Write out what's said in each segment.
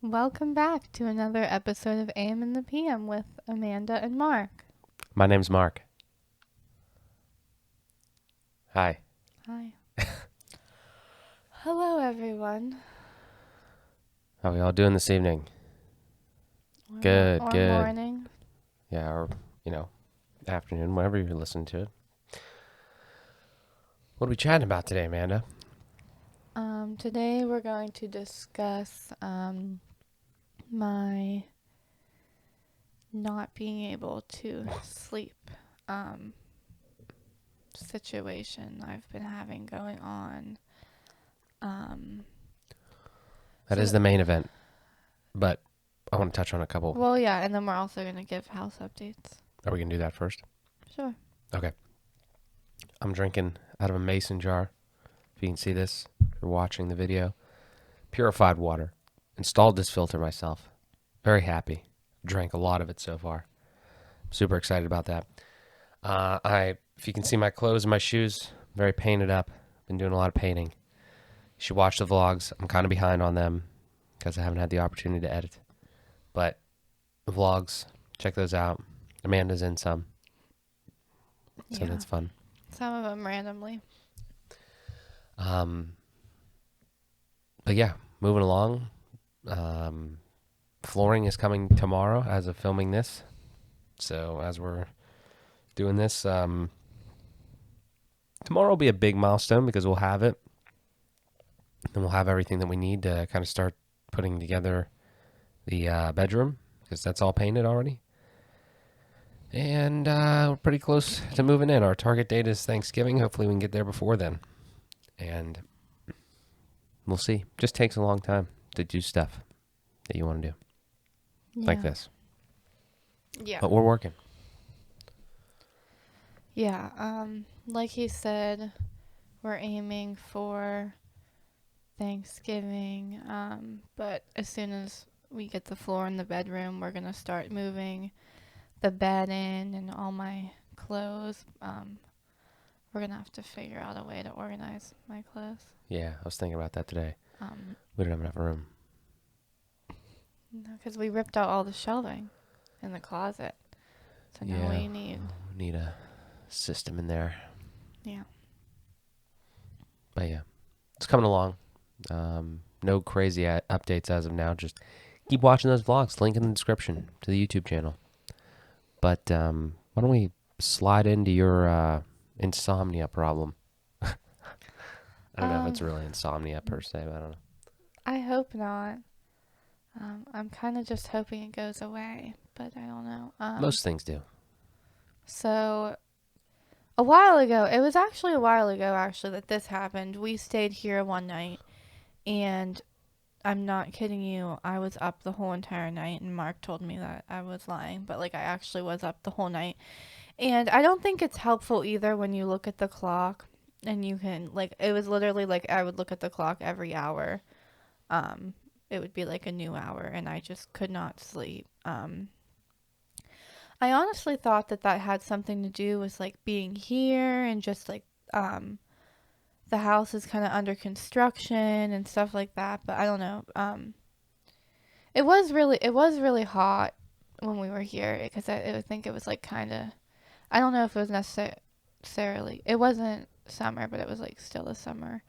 Welcome back to another episode of AM and the PM with Amanda and Mark. My name's Mark. Hi. Hi. Hello, everyone. How we all doing this evening? Or Good, or good. morning. Yeah, or, afternoon, whenever you're listening to it. What are we chatting about today, Amanda? Today we're going to discuss my not being able to sleep situation I've been having going on. That So is the main event, but I want to touch on a couple. well, yeah, and then we're also going to give house updates. Are we going to do that first? Sure. Okay. I'm drinking out of a mason jar. If you can see this, if you're watching the video. Purified water. Installed this filter myself. Very happy. Drank a lot of it so far. Super excited about that. If you can see my clothes and my shoes, very painted up. Been doing a lot of painting. You should watch the vlogs. I'm kind of behind on them because I haven't had the opportunity to edit. But the vlogs, check those out. Amanda's in some, so Yeah. that's fun. Some of them randomly. But yeah, moving along. Flooring is coming tomorrow as of filming this. So as we're doing this, tomorrow will be a big milestone because we'll have it. And we'll have everything that we need to kind of start putting together the bedroom because that's all painted already. And we're pretty close to moving in. Our target date is Thanksgiving. Hopefully we can get there before then. And we'll see. Just takes a long time to do stuff that you want to do like this. Yeah. But we're working. Yeah, like he said, we're aiming for Thanksgiving, but as soon as we get the floor in the bedroom, we're gonna start moving the bed in and all my clothes. We're gonna have to figure out a way to organize my clothes. Yeah, I was thinking about that today. Um, We don't have enough room. because we ripped out all the shelving in the closet, so now Yeah. we need, We need a system in there. yeah. But yeah, it's coming along. No crazy updates as of now. Just keep watching those vlogs. Link in the description to the YouTube channel. But why don't we slide into your insomnia problem? I don't know if it's really insomnia per se, but I don't know. I hope not. I'm kind of just hoping it goes away, but I don't know. Most things do. So a while ago, it was actually a while ago actually that this happened. We stayed here one night and I'm not kidding you, I was up the whole entire night and Mark told me that I was lying, but like I actually was up the whole night. And I don't think it's helpful either when you look at the clock and you can like it was literally like I would look at the clock every hour. It would be like a new hour and I just could not sleep. I honestly thought that that had something to do with like being here and just like the house is kind of under construction and stuff like that, but I don't know. It was really hot when we were here because I think it was like kind of I don't know if it was necessarily it wasn't summer, but it was like still the summer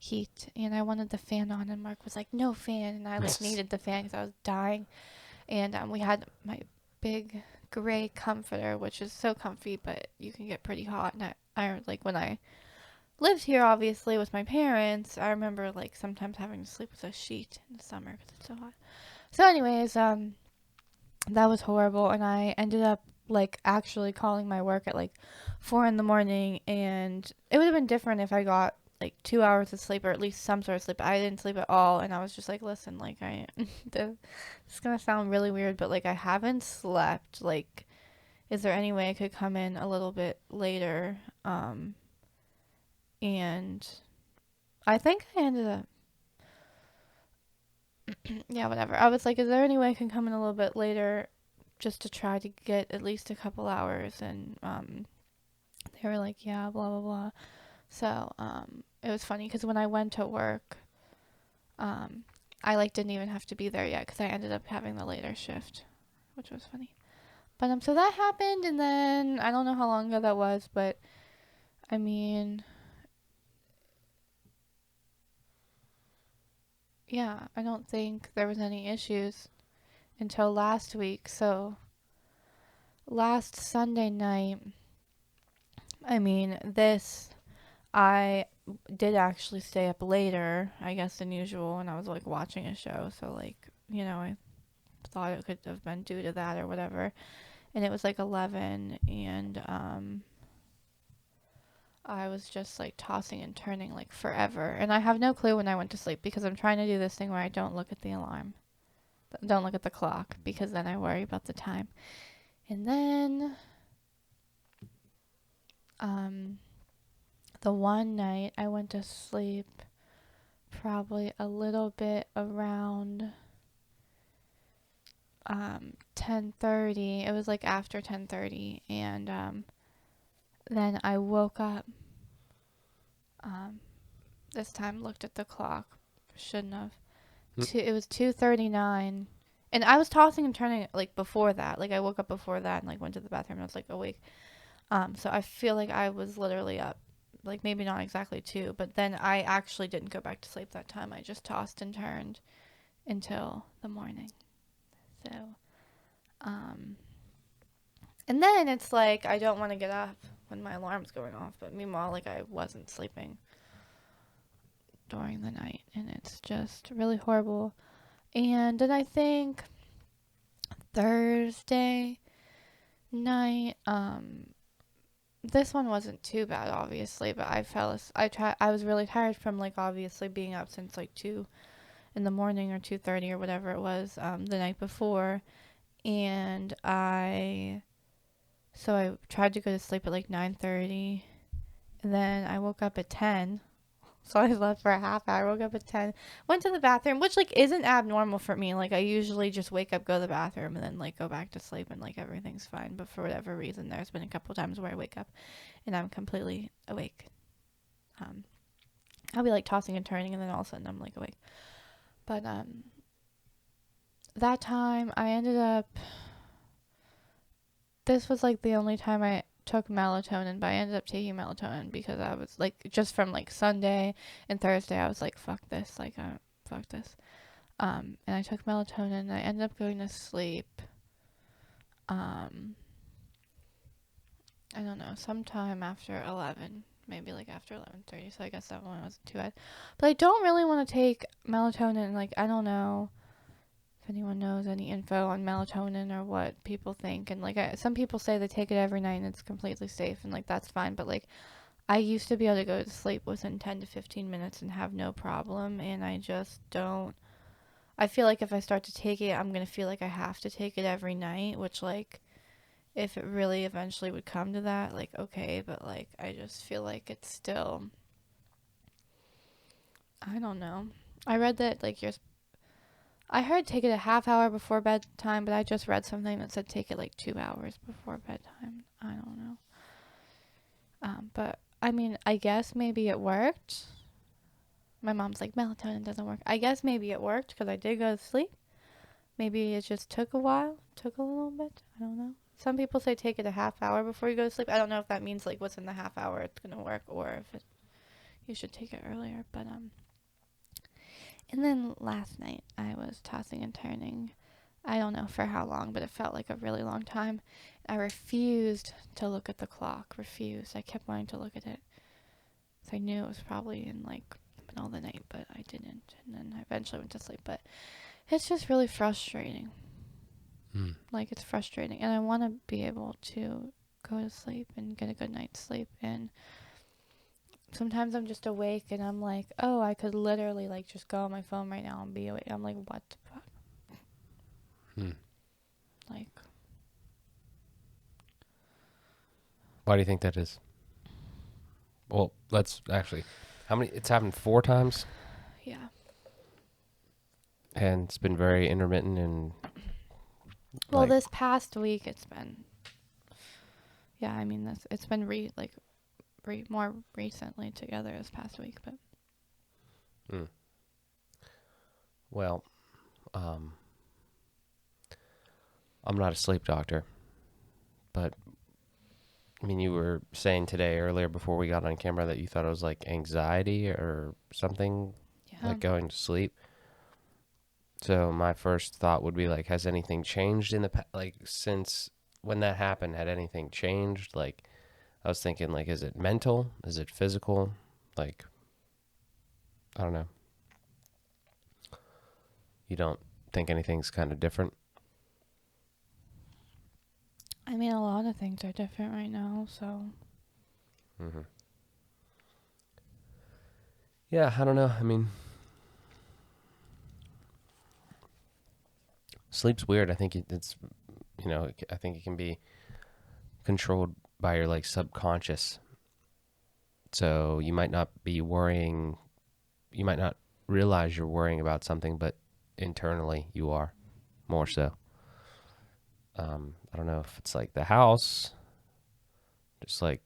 heat, and I wanted the fan on, and Mark was like no fan, and I like needed the fan because I was dying, and we had my big gray comforter, which is so comfy, but you can get pretty hot. And I like when I lived here, obviously with my parents, I remember like sometimes having to sleep with a sheet in the summer because it's so hot. So, anyways, that was horrible, and I ended up like actually calling my work at like 4 in the morning, and it would have been different if I got like 2 hours of sleep or at least some sort of sleep. I didn't sleep at all, and I was just like, listen, like this is gonna sound really weird, but like I haven't slept. Like, is there any way I could come in a little bit later? And I think I ended up, yeah, whatever. I was like, is there any way I can come in a little bit later just to try to get at least a couple hours? And they were like, yeah, blah, blah, blah. So it was funny because when I went to work, I like didn't even have to be there yet because I ended up having the later shift, which was funny. But so that happened, and then I don't know how long ago that was, but I mean, yeah, I don't think there was any issues until last week. So last Sunday night, I mean, I did actually stay up later, I guess, than usual, and I was like watching a show. So like, I thought it could have been due to that or whatever. And it was like 11, and I was just like tossing and turning like forever. And I have no clue when I went to sleep because I'm trying to do this thing where I don't look at the alarm. Don't look at the clock because then I worry about the time. And then um the one night I went to sleep probably a little bit around 10:30. It was like after 10:30, and then I woke up um this time, looked at the clock. Shouldn't have. It was 2:39, and I was tossing and turning like before that. Like I woke up before that and like went to the bathroom and I was like awake. So I feel like I was literally up, like maybe not exactly two, but then I actually didn't go back to sleep that time. I just tossed and turned until the morning. So, um, and then it's like I don't want to get up when my alarm's going off, but meanwhile, like I wasn't sleeping during the night, and it's just really horrible. And then I think Thursday night, this one wasn't too bad, obviously, but I was really tired from like obviously being up since like 2 in the morning or 2:30 or whatever it was, the night before. And I tried to go to sleep at like 9:30, and then I woke up at 10. So I slept for a half hour, woke up at 10, went to the bathroom, which like isn't abnormal for me. Like I usually just wake up, go to the bathroom, and then like go back to sleep and like everything's fine. But for whatever reason, there's been a couple times where I wake up and I'm completely awake. Um, I'll be like tossing and turning, and then all of a sudden I'm like awake. But that time I ended up. This was like the only time I took melatonin, but I ended up taking melatonin because I was like just from like Sunday and Thursday I was like fuck this, like fuck this. And I took melatonin and I ended up going to sleep. Um I don't know, sometime after 11, maybe like after 11:30, so I guess that one wasn't too bad. But I don't really want to take melatonin, like I don't know if anyone knows any info on melatonin or what people think. And like some people say they take it every night and it's completely safe, and like that's fine, but like I used to be able to go to sleep within 10 to 15 minutes and have no problem, and I just don't. I feel like if I start to take it, I'm going to feel like I have to take it every night, which like if it really eventually would come to that, like okay, but like I just feel like it's still, I don't know. I read that like I heard take it a half hour before bedtime, but I just read something that said take it like 2 hours before bedtime. I don't know. But I mean, I guess maybe it worked. My mom's like, melatonin doesn't work. I guess maybe it worked because I did go to sleep. Maybe it just took a while, took a little bit. I don't know. Some people say take it a half hour before you go to sleep. I don't know if that means like within the half hour it's gonna work, or if you should take it earlier. But and then last night I was tossing and turning. I don't know for how long, but it felt like a really long time. I refused to look at the clock. Refused. I kept wanting to look at it. So I knew it was probably in like the middle of the night, but I didn't. And then I eventually went to sleep. But it's just really frustrating. Like it's frustrating. And I want to be able to go to sleep and get a good night's sleep. And sometimes I'm just awake and I'm like, oh, I could literally like just go on my phone right now and be awake. I'm like, what the fuck? Like, Why do you think that is? Well, let's actually. How many? It's happened 4 times, yeah. and it's been very intermittent and. Well, Like, this past week it's been, yeah, I mean, it's been more recently together this past week, but. Well, um, I'm not a sleep doctor, but I mean, you were saying today earlier before we got on camera that you thought it was like anxiety or something Yeah. like going to sleep. So my first thought would be like, has anything changed in the like since when that happened? Had anything changed? Like, I was thinking, like, is it mental? Is it physical? Like, I don't know. You don't think anything's kind of different? I mean, a lot of things are different right now, so. Mm-hmm. Yeah, I don't know. I mean, sleep's weird. I think it's, I think it can be controlled by your like subconscious. So you might not be worrying, you might not realize you're worrying about something, but internally you are more so. I don't know if it's like the house, just like,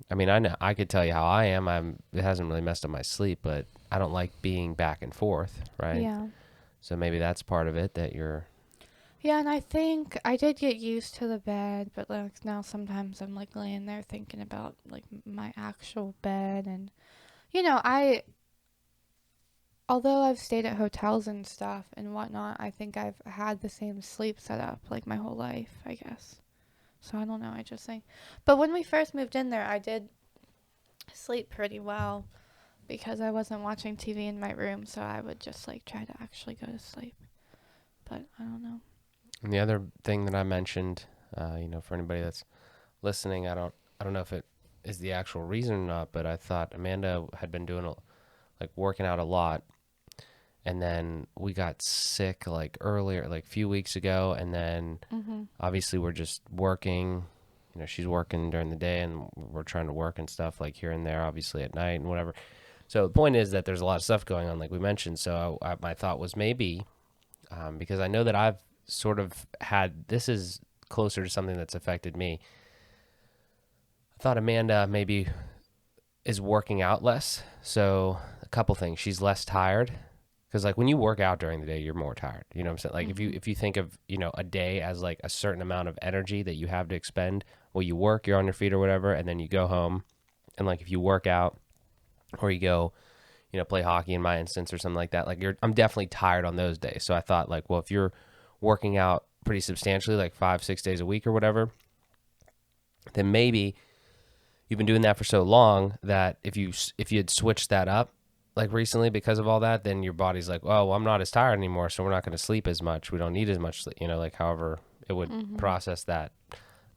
I mean, I know I could tell you how I am. It hasn't really messed up my sleep, but I don't like being back and forth, right? Yeah. So maybe that's part of it that you're. Yeah, and I think I did get used to the bed, but like now sometimes I'm like laying there thinking about like my actual bed and I although I've stayed at hotels and stuff and whatnot, I think I've had the same sleep setup like my whole life, I guess. So I don't know, I just think. But when we first moved in there, I did sleep pretty well because I wasn't watching TV in my room, so I would just like try to actually go to sleep. But I don't know. And the other thing that I mentioned, for anybody that's listening, I don't know if it is the actual reason or not, but I thought Amanda had been doing like working out a lot, and then we got sick like earlier, like a few weeks ago, and then Mhm. obviously we're just working. She's working during the day, and we're trying to work and stuff like here and there, obviously at night and whatever. So the point is that there's a lot of stuff going on, like we mentioned. So my thought was maybe because I know that I've sort of had this is closer to something that's affected me. I thought Amanda maybe is working out less. So a couple things. She's less tired because like when you work out during the day, you're more tired. You know what I'm saying? Like Mhm. if you think of a day as like a certain amount of energy that you have to expend. Well, you work, you're on your feet or whatever, and then you go home, and like if you work out or you go play hockey in my instance or something like that. Like I'm definitely tired on those days. So I thought like, well, if you're working out pretty substantially, like 5, 6 days a week or whatever, then maybe you've been doing that for so long that if you had switched that up like recently because of all that, then your body's like, oh, well, I'm not as tired anymore, so we're not going to sleep as much. We don't need as much sleep, like however it would Mhm. process that.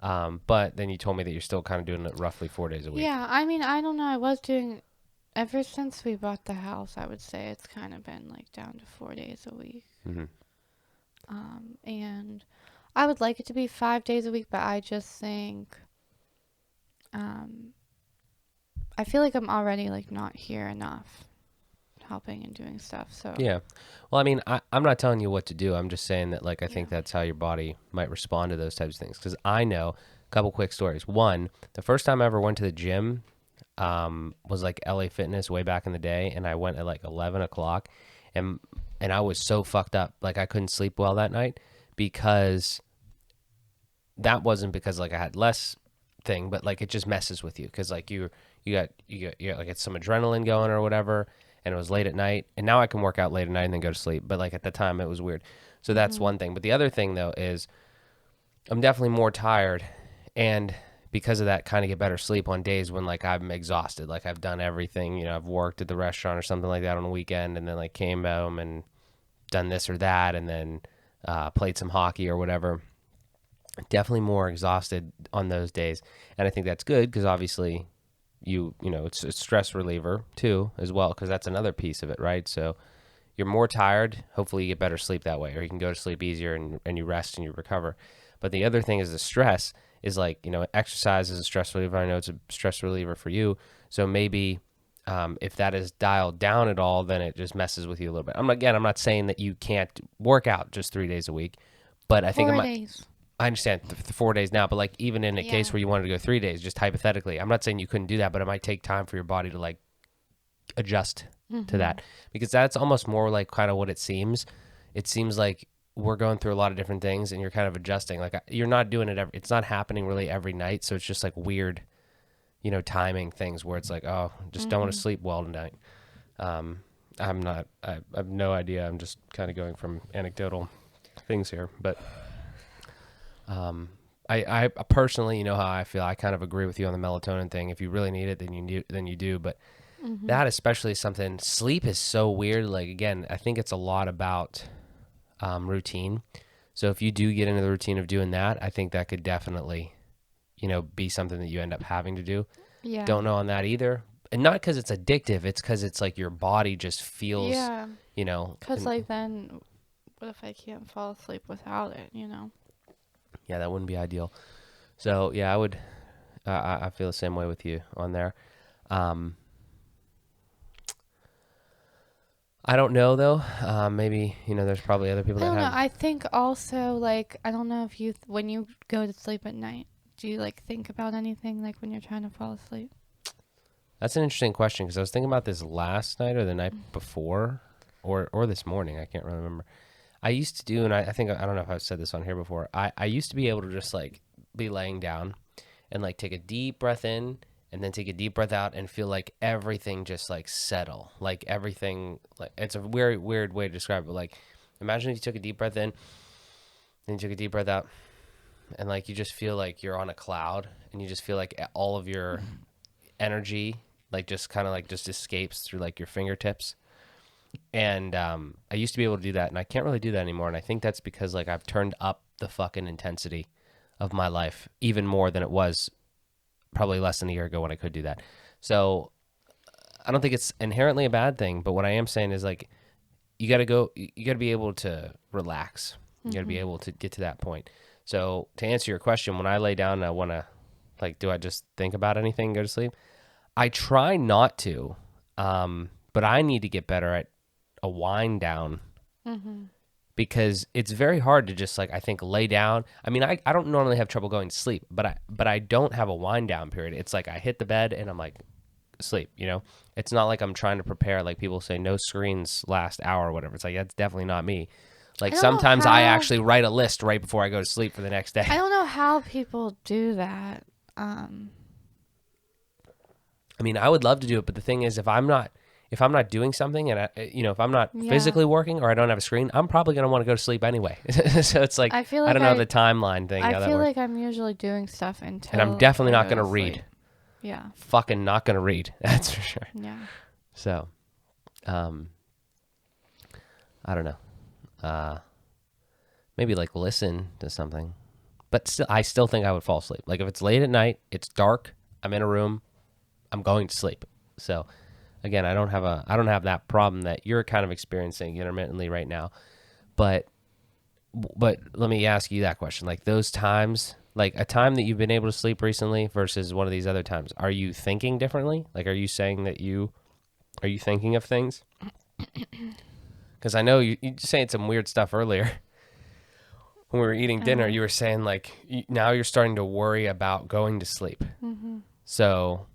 But then you told me that you're still kind of doing it roughly 4 days a week. Yeah, I mean, I don't know. I was doing ever since we bought the house. I would say it's kind of been like down to 4 days a week. Mm-hmm. And I would like it to be 5 days a week, but I just think, um, I feel like I'm already like not here enough, helping and doing stuff. So Yeah. Well, I mean, I'm not telling you what to do. I'm just saying that, like, I yeah. think that's how your body might respond to those types of things. Because I know a couple quick stories. One, the first time I ever went to the gym was like LA Fitness way back in the day. And I went at like 11 o'clock. And, and I was so fucked up. Like, I couldn't sleep well that night because that wasn't because, like, I had less thing, but like it just messes with you because like you got like it's some adrenaline going or whatever, and it was late at night, and now I can work out late at night and then go to sleep, but like at the time it was weird. So that's Mhm. one thing, but the other thing though is I'm definitely more tired, and because of that kind of get better sleep on days when like I'm exhausted, like I've done everything, I've worked at the restaurant or something like that on the weekend, and then like came home and done this or that, and then played some hockey or whatever. Definitely more exhausted on those days, and I think that's good because obviously it's a stress reliever too as well, because that's another piece of it, right? So you're more tired, hopefully you get better sleep that way, or you can go to sleep easier and you rest and you recover. But the other thing is the stress is like exercise is a stress reliever. I know it's a stress reliever for you, so maybe if that is dialed down at all, then it just messes with you a little bit. I'm not saying that you can't work out just 3 days a week, but I think Four days. I understand the 4 days now, but like even in a case Yeah. where you wanted to go 3 days, just hypothetically, I'm not saying you couldn't do that, but it might take time for your body to like adjust to Mm-hmm. that, because that's almost more like kind of what it seems. It seems like we're going through a lot of different things and you're kind of adjusting. Like you're not doing it it's not happening really every night, so it's just like weird, timing things where it's like, oh, just don't want to Mm-hmm. sleep well tonight. um I have no idea. I'm just kind of going from anecdotal things here, but um I personally, how I feel. I kind of agree with you on the melatonin thing. If you really need it, then you do. But Mm-hmm. that especially is something. Sleep is so weird. Like again, I think it's a lot about routine. So if you do get into the routine of doing that, I think that could definitely, be something that you end up having to do. Yeah. Don't know on that either. And not because it's addictive, it's because it's like your body just feels, Yeah. Cause and like then, what if I can't fall asleep without it? You know. yeah, that wouldn't be ideal. So yeah, I would, I feel the same way with you on there. Um, I don't know though. Maybe, there's probably other people I that don't know. have. I think also like I don't know if you when you go to sleep at night, do you like think about anything like when you're trying to fall asleep? That's an interesting question because I was thinking about this last night or the night before, or this morning. I can't really remember. I used to do, and I think I don't know if I've said this on here before. I used to be able to just like be laying down and like take a deep breath in and then take a deep breath out and feel like everything just like settle, like everything. Like it's a weird way to describe it. Like imagine if you took a deep breath in, then you took a deep breath out, and like you just feel like you're on a cloud, and you just feel like all of your energy like just kind of like just escapes through like your fingertips. And I used to be able to do that, and I can't really do that anymore. And I think that's because like I've turned up the fucking intensity of my life even more than it was probably less than a year ago when I could do that. So I don't think it's inherently a bad thing, but what I am saying is like you got to be able to relax. You got to be Mm-hmm. able to get to that point. So to answer your question, when I lay down and I want to like, do I just think about anything and go to sleep? I try not to, but I need to get better at a wind down Mm-hmm. because it's very hard to just like I think lay down. I mean, I don't normally have trouble going to sleep, but I don't have a wind down period. It's like I hit the bed and I'm like sleep. It's not like I'm trying to prepare. Like people say, no screens last hour or whatever. It's like that's definitely not me. I Like don't know sometimes I how. actually write a list right before I go to sleep for the next I day. don't know how people do that. Um. I mean, I would love to do it, but the thing is, if I'm not doing something, and if I'm not Yeah. physically working or I don't have a screen, I'm probably gonna want to go to sleep anyway. So it's like I feel I like don't know the timeline thing I how that feel works, like I'm usually doing stuff and I'm until definitely I not go gonna to sleep. read. Yeah. Fucking not gonna read. That's for sure. Yeah. So, um, I don't know. Uh, maybe like listen to something, but still, I still think I would fall asleep. Like if it's late at night, it's dark, I'm in a room, I'm going to sleep. So again, I don't have that problem that you're kind of experiencing intermittently right now. But let me ask you that question. Like those times, like a time that you've been able to sleep recently versus one of these other times, are you thinking differently? Like are you saying that are you thinking of things? Because I know you saying some weird stuff earlier when we were eating dinner. Oh. You were saying like now you're starting to worry about going to sleep. Mhm. So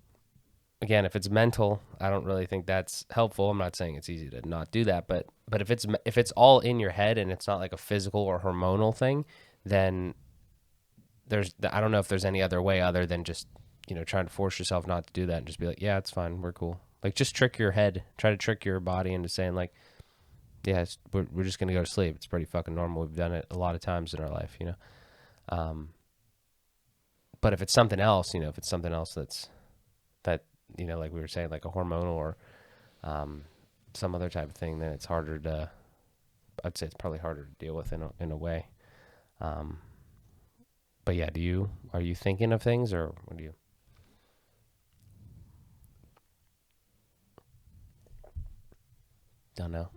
again, if it's mental, I don't really think that's helpful. I'm not saying it's easy to not do that, but if it's all in your head and it's not like a physical or hormonal thing, then I don't know if there's any other way other than just trying to force yourself not to do that and just be like, yeah, it's fine, we're cool. Like just trick your head, try to trick your body into saying like, yeah, we're just gonna go to sleep. It's pretty fucking normal. We've done it a lot of times in our life. Um, but if it's something else, if it's something else that like we were saying, like a hormonal or um, some other type of thing, then it's harder to. I'd say it's probably harder to deal with in a way. Um, but yeah, are you thinking of things or what do you? Don't know.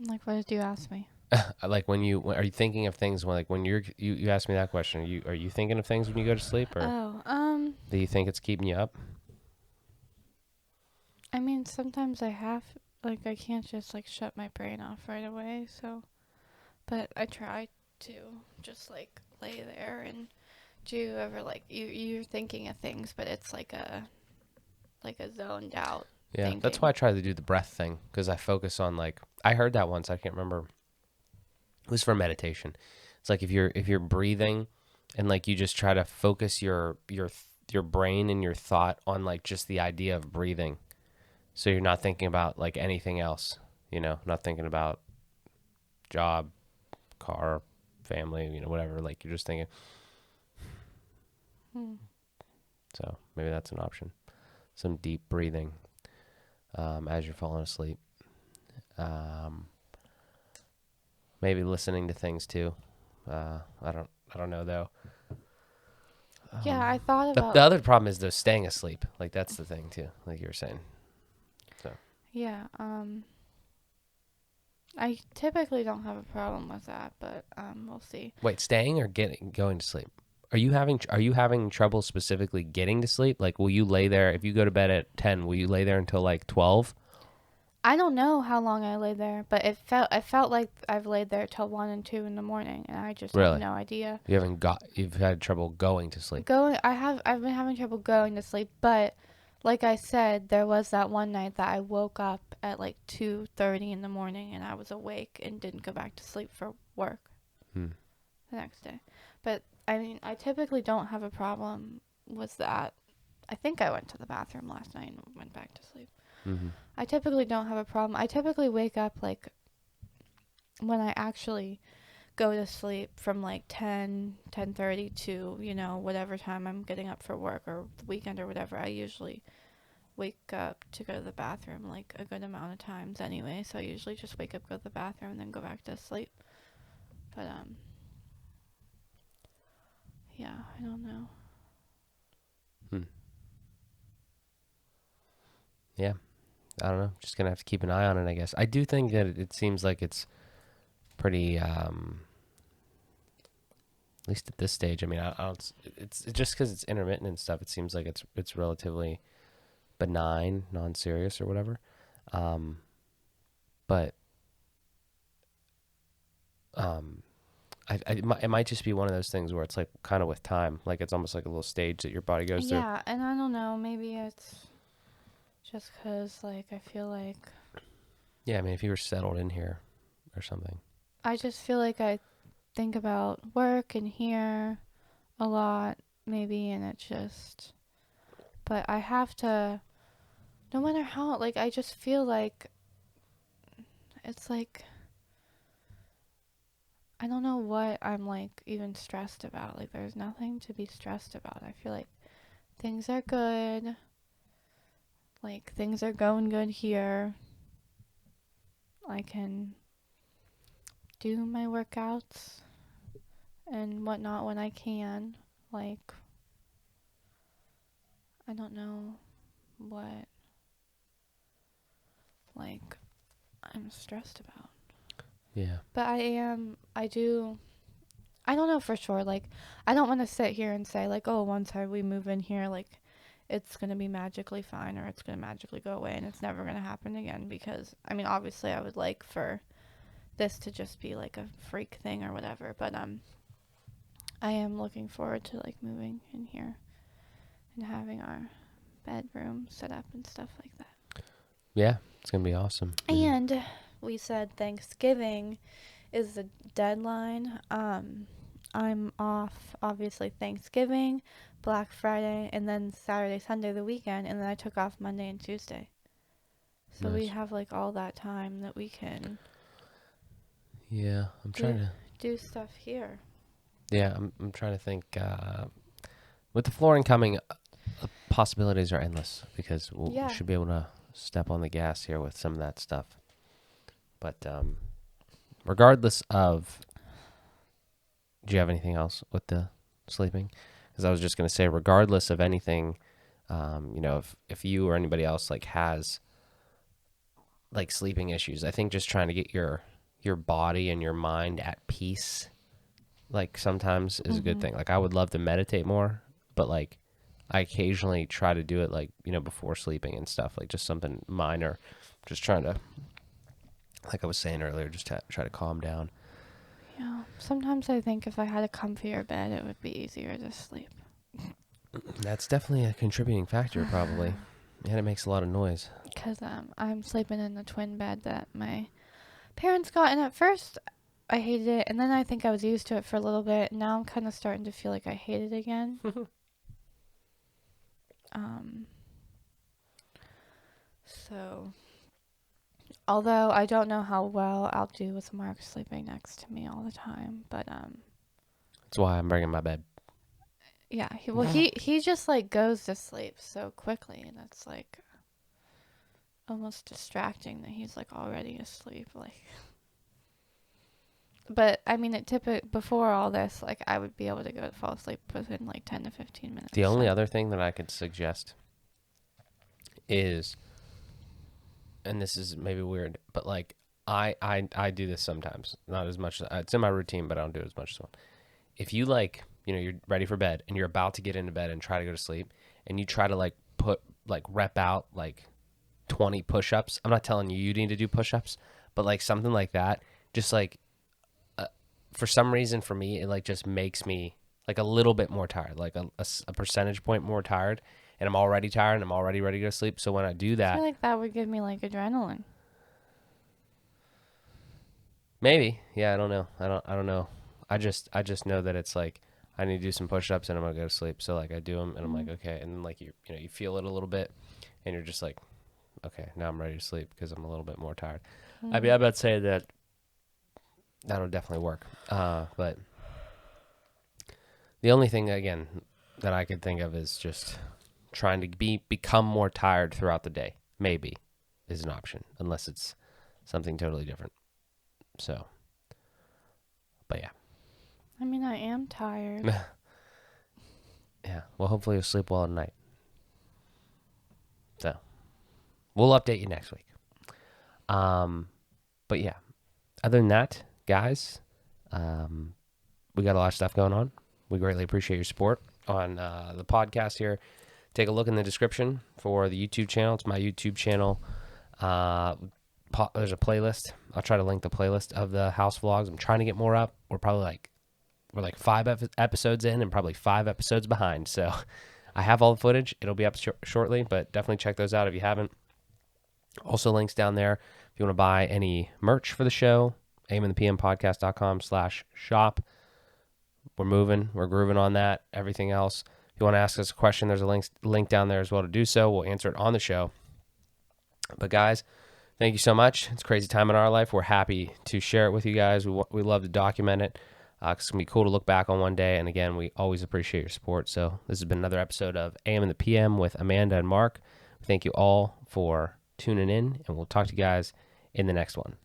Like, what did you ask me? Like are you thinking of things when you asked me that question? Are you thinking of things when you go to sleep, or Oh. do you think it's keeping you up? I mean, sometimes I have like I can't just like shut my brain off right away. So, but I try to just like lay there and do ever like you're thinking of things, but it's like a zoned out Yeah, that's why I thinking. try to do the breath thing because I focus on like I heard that once. I can't remember. It was for meditation. It's like if you're breathing, and like you just try to focus your brain and your thought on like just the idea of breathing. So you're not thinking about like anything else. Not thinking about job, car, family, whatever. Like you're just thinking. Hmm. So maybe that's an option. Some deep breathing as you're falling asleep. Um, Maybe listening to things too. I don't know though. Yeah, I thought The about. other problem is though staying asleep. Like that's the thing too. Like you were saying. So Yeah. I typically don't have a problem with that, but we'll see. wait, staying or going to sleep? Are you having trouble specifically getting to sleep? Like, will you lay there if you go to bed at 10? Will you lay there until like 12? I don't know how long I lay there, but it felt like I've laid there till 1 and 2 in the morning, and I just have Really? no idea. You've had trouble going to sleep. I've been having trouble going to sleep, but like I said, there was that one night that I woke up at like 2:30 in the morning, and I was awake and didn't go back to sleep for work Hmm. the next day. But I mean, I typically don't have a problem with that. I think I went to the bathroom last night and went back to sleep. Mm-hmm. I typically don't have a problem. I typically wake up like when I actually go to sleep from like 10:30 to, whatever time I'm getting up for work or the weekend or whatever. I usually wake up to go to the bathroom like a good amount of times anyway. So I usually just wake up, go to the bathroom, and then go back to sleep. But yeah, I don't know. Hmm. Yeah, I don't know. Just gonna have to keep an eye on it, I guess. I do think that it seems like it's pretty. At least at this stage. I mean, I don't. It's just because it's intermittent and stuff. It seems like it's relatively benign, non-serious or whatever. Um, but um, it might just be one of those things where it's like kind of with time, like it's almost like a little stage that your body goes through. Yeah, and I don't know. Maybe it's just 'cause like I feel like Yeah, I mean, if you were settled in here or something. I just feel like I think about work and here a lot, maybe, and it just. But I have to. No matter how, like, I just feel like it's like I don't know what I'm like even stressed about. Like, there's nothing to be stressed about. I feel like things are good. Like, things are going good here. I can do my workouts and whatnot when I can. Like, I don't know what, like, I'm stressed about. Yeah. But I don't know for sure. Like, I don't want to sit here and say, like, oh, once we move in here, like, it's going to be magically fine or it's going to magically go away and it's never going to happen again. Because, I mean, obviously, I would like for this to just be, like, a freak thing or whatever. But, I am looking forward to, like, moving in here and having our bedroom set up and stuff like that. Yeah, it's gonna be awesome. And we said Thanksgiving is the deadline. I'm off obviously Thanksgiving, Black Friday, and then Saturday, Sunday, the weekend, and then I took off Monday and Tuesday. So we Nice. have like all that time that we can Yeah, I'm do trying to. do stuff here. Yeah, I'm trying to think. With the flooring coming, possibilities are endless because we Yeah. should be able to step on the gas here with some of that stuff. But regardless of, do you have anything else with the sleeping? Because I was just gonna say, regardless of anything, if you or anybody else like has like sleeping issues, I think just trying to get your body and your mind at peace, like sometimes is a good Mhm. thing. Like I would love to meditate more, but like I occasionally try to do it like, before sleeping and stuff, like just something minor, just trying to, like I was saying earlier, just try to calm down. Yeah. Sometimes I think if I had a comfier bed, it would be easier to sleep. That's definitely a contributing factor, probably. And it makes a lot of noise. because I'm sleeping in the twin bed that my parents got, and at first I hated it, and then I think I was used to it for a little bit, and now I'm kind of starting to feel like I hate it again. um, so, although I don't know how well I'll do with Mark sleeping next to me all the time, but That's why I'm bringing my bed. yeah, he just like goes to sleep so quickly, and it's like almost distracting that he's like already asleep, like. But I mean, before all this, like I would be able to go to fall asleep within like 10 to 15 minutes. The only other thing that I could suggest is, and this is maybe weird, but like I do this sometimes, not as much. It's in my routine, but I don't do it as much as one. If you like, you're ready for bed and you're about to get into bed and try to go to sleep, and you try to like rep out like 20 push-ups. I'm not telling you need to do push-ups, but like something like that, just like for some reason for me, it like just makes me like a little bit more tired, like a percentage point more tired, and I'm already tired and I'm already ready to go to sleep. So when I do I that, feel like that would give me like adrenaline. maybe, yeah, I don't know. I don't know. I just know that it's like I need to do some push-ups and I'm gonna go to sleep. So like I do them and I'm like, okay, and then like you feel it a little bit, and you're just like, okay, now I'm ready to sleep because I'm a little bit more tired. I mean, I'm not saying that that'll definitely work, but the only thing again that I could think of is just trying to become more tired throughout the day. Maybe is an option, unless it's something totally different. So, but yeah. I mean, I am tired. Yeah. Well, hopefully you'll sleep well at night. So, we'll update you next week. But yeah. Other than that, guys, we got a lot of stuff going on. We greatly appreciate your support on the podcast here. Take a look in the description for the YouTube channel. It's my YouTube channel. There's a playlist. I'll try to link the playlist of the house vlogs. I'm trying to get more up. We're like 5 episodes in and probably 5 episodes behind. So I have all the footage. It'll be up shortly, but definitely check those out if you haven't. Also links down there if you want to buy any merch for the show. aminthepmpodcast.com/shop. We're moving. We're grooving on that. Everything else. If you want to ask us a question, there's a link down there as well to do so. We'll answer it on the show. But guys, thank you so much. It's a crazy time in our life. We're happy to share it with you guys. We love to document it. It's going to be cool to look back on one day. And again, we always appreciate your support. So this has been another episode of AM and the PM with Amanda and Mark. Thank you all for tuning in, and we'll talk to you guys in the next one.